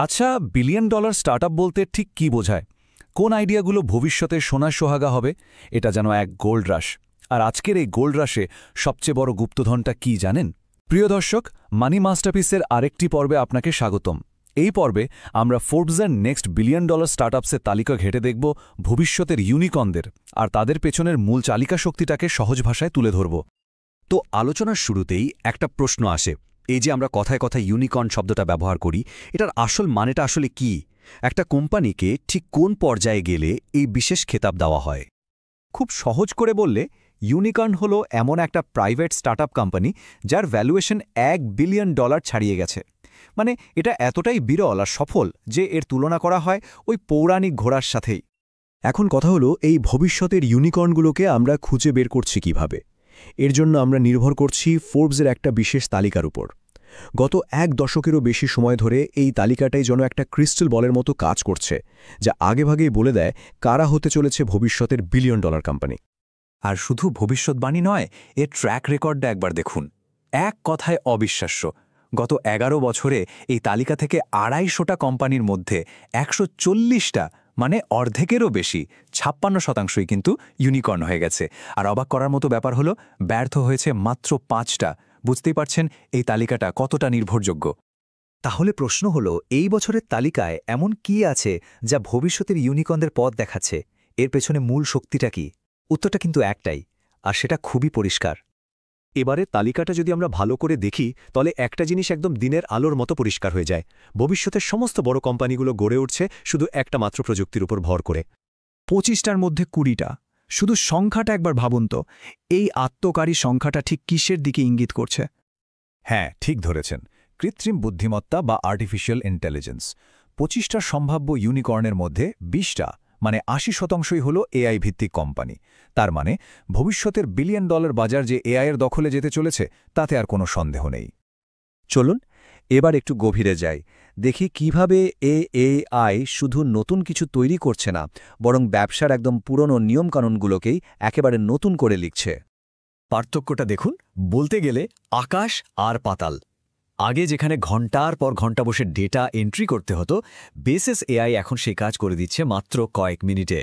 আচ্ছা, billion dollar startup বলতে ঠিক কি বোঝায়? কোন আইডিয়াগুলো ভবিষ্যতে সোনার সোহাগা হবে? এটা যেন এক গোল্ড রাশ। আর আজকের এই গোল্ড রাশে সবচেয়ে বড় গুপ্তধনটা কি জানেন? প্রিয় দর্শক, মানি মাস্টারপিসের আরেকটি পর্বে আপনাকে স্বাগতম। এই পর্বে আমরা ফোর্বসের নেক্সট বিলিয়ন ডলার স্টার্টআপসের তালিকা ঘেটে দেখব ভবিষ্যতের ইউনিকর্নদের, আর তাদের পেছনের মূল চালিকা শক্তিটাকে সহজ ভাষায় তুলে ধরব। তো আলোচনার শুরুতেই একটা প্রশ্ন আসে, এই যে আমরা কথায় কথায় ইউনিকর্ন শব্দটা ব্যবহার করি, এটার আসল মানেটা আসলে কি? একটা কোম্পানিকে ঠিক কোন পর্যায়ে গেলে এই বিশেষ খেতাব দেওয়া হয়? খুব সহজ করে বললে, ইউনিকর্ন হলো এমন একটা প্রাইভেট স্টার্টআপ কোম্পানি যার ভ্যালুয়েশন $1 বিলিয়ন ছাড়িয়ে গেছে। মানে এটা এতটাই বিরল আর সফল যে এর তুলনা করা হয় ওই পৌরাণিক ঘোড়ার সাথেই। এখন কথা হলো, এই ভবিষ্যতের ইউনিকর্নগুলোকে আমরা খুঁজে বের করছি কিভাবে? এর জন্য আমরা নির্ভর করছি ফোর্বসের একটা বিশেষ তালিকার উপর। গত 1 দশকেরও বেশি সময় ধরে এই তালিকাটাই যেন একটা ক্রিস্টাল বলের মতো কাজ করছে, যা আগেভাগেই বলে দেয় কারা হতে চলেছে ভবিষ্যতের বিলিয়ন ডলার কোম্পানি। আর শুধু ভবিষ্যৎবাণী নয়, এর ট্র্যাক রেকর্ডটা একবার দেখুন। এক কথায় অবিশ্বাস্য। গত 11 বছরে এই তালিকা থেকে 250টা কোম্পানির মধ্যে 140টা, মানে অর্ধেকেরও বেশি, 56%ই কিন্তু ইউনিকর্ন হয়ে গেছে। আর অবাক করার মতো ব্যাপার হলো, ব্যর্থ হয়েছে মাত্র 5টা। বুঝতেই পারছেন এই তালিকাটা কতটা নির্ভরযোগ্য। তাহলে প্রশ্ন হলো, এই বছরের তালিকায় এমন কি আছে যা ভবিষ্যতের ইউনিকর্নদের পথ দেখাচ্ছে? এর পেছনে মূল শক্তিটা কি? উত্তরটা কিন্তু একটাই, আর সেটা খুবই পরিষ্কার। এবারে তালিকাটা যদি আমরা ভালো করে দেখি, তাহলে একটা জিনিস একদম দিনের আলোর মতো পরিষ্কার হয়ে যায়। ভবিষ্যতের সমস্ত বড় কোম্পানিগুলো গড়ে উঠছে শুধু একটা মাত্র প্রযুক্তির উপর ভর করে। 25টার মধ্যে 20টা। শুধু সংখ্যাটা একবার ভাবুন তো, এই আত্মকারী সংখ্যাটা ঠিক কিসের দিকে ইঙ্গিত করছে? হ্যাঁ, ঠিক ধরেছেন, কৃত্রিম বুদ্ধিমত্তা বা আর্টিফিশিয়াল ইন্টেলিজেন্স। 25টা সম্ভাব্য ইউনিকর্নের মধ্যে 20টা, মানে 80%ই হল এআই ভিত্তিক কোম্পানি। তার মানে ভবিষ্যতের বিলিয়ন ডলার বাজার যে এআইয়ের দখলে যেতে চলেছে, তাতে আর কোনো সন্দেহ নেই। চলুন এবার একটু গভীরে যাই, দেখি কিভাবে এআই শুধু নতুন কিছু তৈরি করছে না, বরং ব্যবসার একদম পুরনো নিয়মকানুনগুলোকেই একেবারে নতুন করে লিখছে। পার্থক্যটা দেখুন, বলতে গেলে আকাশ আর পাতাল। আগে যেখানে ঘন্টার পর ঘন্টা বসে ডেটা এন্ট্রি করতে হতো, বেসিস এআই এখন সেই কাজ করে দিচ্ছে মাত্র কয়েক মিনিটে।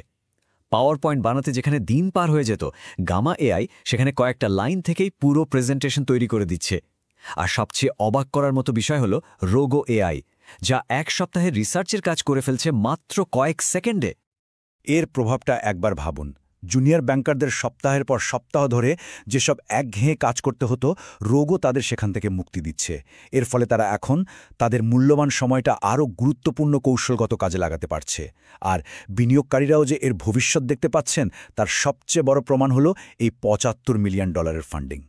পাওয়ার পয়েন্ট বানাতে যেখানে দিন পার হয়ে যেত, গামা এআই সেখানে কয়েকটা লাইন থেকেই পুরো প্রেজেন্টেশন তৈরি করে দিচ্ছে। আর সবচেয়ে অবাক করার মতো বিষয় হলো রোগো এআই, যা 1 সপ্তাহের রিসার্চের কাজ করে ফেলছে মাত্র কয়েক সেকেন্ডে। এর প্রভাবটা একবার ভাবুন। জুনিয়র ব্যাংকারদের সপ্তাহের পর সপ্তাহ ধরে যেসব একঘেয়ে কাজ করতে হতো, রোগও তাদের সেখান থেকে মুক্তি দিচ্ছে। এর ফলে তারা এখন তাদের মূল্যবান সময়টা আরও গুরুত্বপূর্ণ কৌশলগত কাজে লাগাতে পারছে। আর বিনিয়োগকারীরাও যে এর ভবিষ্যৎ দেখতে পাচ্ছেন, তার সবচেয়ে বড় প্রমাণ হলো এই $75 মিলিয়ন ফান্ডিং।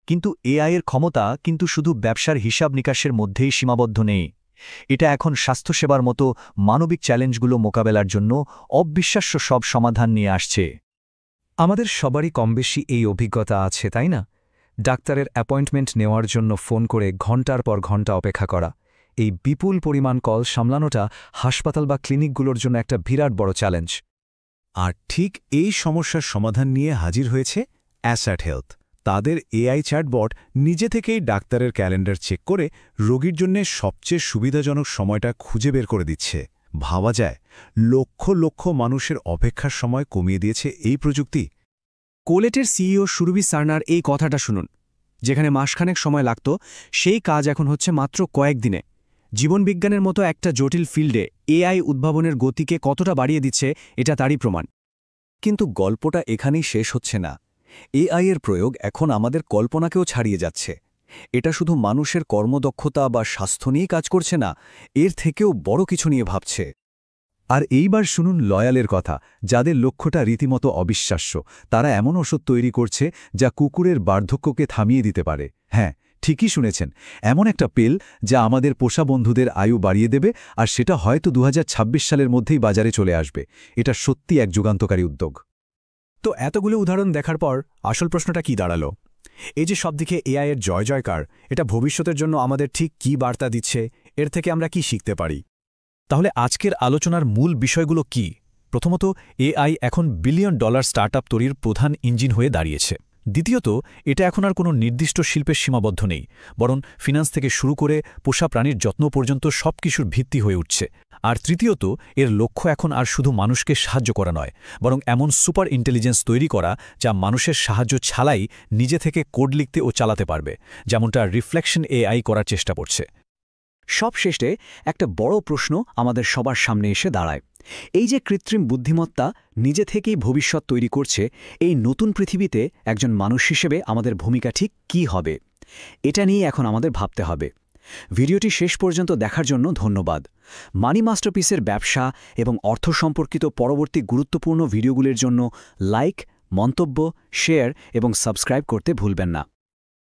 কিন্তু এআইয়ের ক্ষমতা কিন্তু শুধু ব্যবসার হিসাব নিকাশের মধ্যেই সীমাবদ্ধ নেই। এটা এখন স্বাস্থ্যসেবার মতো মানবিক চ্যালেঞ্জগুলো মোকাবেলার জন্য অবিশ্বাস্য সব সমাধান নিয়ে আসছে। আমাদের সবারই কমবেশি এই অভিজ্ঞতা আছে, তাই না? ডাক্তারের অ্যাপয়েন্টমেন্ট নেওয়ার জন্য ফোন করে ঘণ্টার পর ঘণ্টা অপেক্ষা করা। এই বিপুল পরিমাণ কল সামলানোটা হাসপাতাল বা ক্লিনিকগুলোর জন্য একটা বিরাট বড় চ্যালেঞ্জ। আর ঠিক এই সমস্যার সমাধান নিয়ে হাজির হয়েছে অ্যাসাট হেলথ। তাদের এআই চ্যাটবট নিজে থেকেই ডাক্তারের ক্যালেন্ডার চেক করে রোগীর জন্য সবচেয়ে সুবিধাজনক সময়টা খুঁজে বের করে দিচ্ছে। ভাবা যায়, লক্ষ লক্ষ মানুষের অপেক্ষার সময় কমিয়ে দিয়েছে এই প্রযুক্তি। কোলেটের সিইও সুরভি সার্নার এই কথাটা শুনুন। যেখানে মাসখানেক সময় লাগত, সেই কাজ এখন হচ্ছে মাত্র কয়েকদিনে। জীবনবিজ্ঞানের মতো একটা জটিল ফিল্ডে এআই উদ্ভাবনের গতিকে কতটা বাড়িয়ে দিচ্ছে, এটা তারই প্রমাণ। কিন্তু গল্পটা এখানেই শেষ হচ্ছে না। এআই এর প্রয়োগ এখন আমাদের কল্পনাকেও ছাড়িয়ে যাচ্ছে। এটা শুধু মানুষের কর্মদক্ষতা বা স্বাস্থ্য নিয়েই কাজ করছে না, এর থেকেও বড় কিছু নিয়ে ভাবছে। আর এইবার শুনুন লয়ালের কথা, যাদের লক্ষ্যটা রীতিমতো অবিশ্বাস্য। তারা এমন ওষুধ তৈরি করছে যা কুকুরের বার্ধক্যকে থামিয়ে দিতে পারে। হ্যাঁ, ঠিকই শুনেছেন, এমন একটা পিল যা আমাদের পোষা বন্ধুদের আয়ু বাড়িয়ে দেবে, আর সেটা হয়তো 2026 সালের মধ্যেই বাজারে চলে আসবে। এটা সত্যি এক যুগান্তকারী উদ্যোগ। তো এতগুলো উদাহরণ দেখার পর আসল প্রশ্নটা কি দাঁড়ালো? এই যে সবদিকে এআইয়ের জয় জয়কার, এটা ভবিষ্যতের জন্য আমাদের ঠিক কি বার্তা দিচ্ছে? এর থেকে আমরা কি শিখতে পারি? তাহলে আজকের আলোচনার মূল বিষয়গুলো কি? প্রথমত, এআই এখন বিলিয়ন ডলার স্টার্টআপ তৈরির প্রধান ইঞ্জিন হয়ে দাঁড়িয়েছে। দ্বিতীয়ত, এটা এখন আর কোনো নির্দিষ্ট শিল্পের সীমাবদ্ধ নেই, বরং ফিন্যান্স থেকে শুরু করে পোষা প্রাণীর যত্ন পর্যন্ত সবকিছুর ভিত্তি হয়ে উঠছে। আর তৃতীয়ত, এর লক্ষ্য এখন আর শুধু মানুষকে সাহায্য করা নয়, বরং এমন সুপার ইন্টেলিজেন্স তৈরি করা যা মানুষের সাহায্য ছাড়াই নিজে থেকে কোড লিখতে ও চালাতে পারবে, যেমনটা রিফ্লেকশন এআই করার চেষ্টা করছে। সব শেষে একটা বড় প্রশ্ন আমাদের সবার সামনে এসে দাঁড়ায়। এই যে কৃত্রিম বুদ্ধিমত্তা নিজে থেকেই ভবিষ্যৎ তৈরি করছে, এই নতুন পৃথিবীতে একজন মানুষ হিসেবে আমাদের ভূমিকা ঠিক কী হবে? এটা নিয়ে এখন আমাদের ভাবতে হবে। ভিডিওটি শেষ পর্যন্ত দেখার জন্য ধন্যবাদ। মানি মাস্টারপিসের ব্যবসা এবং অর্থ সম্পর্কিত পরবর্তী গুরুত্বপূর্ণ ভিডিওগুলির জন্য লাইক, মন্তব্য, শেয়ার এবং সাবস্ক্রাইব করতে ভুলবেন না।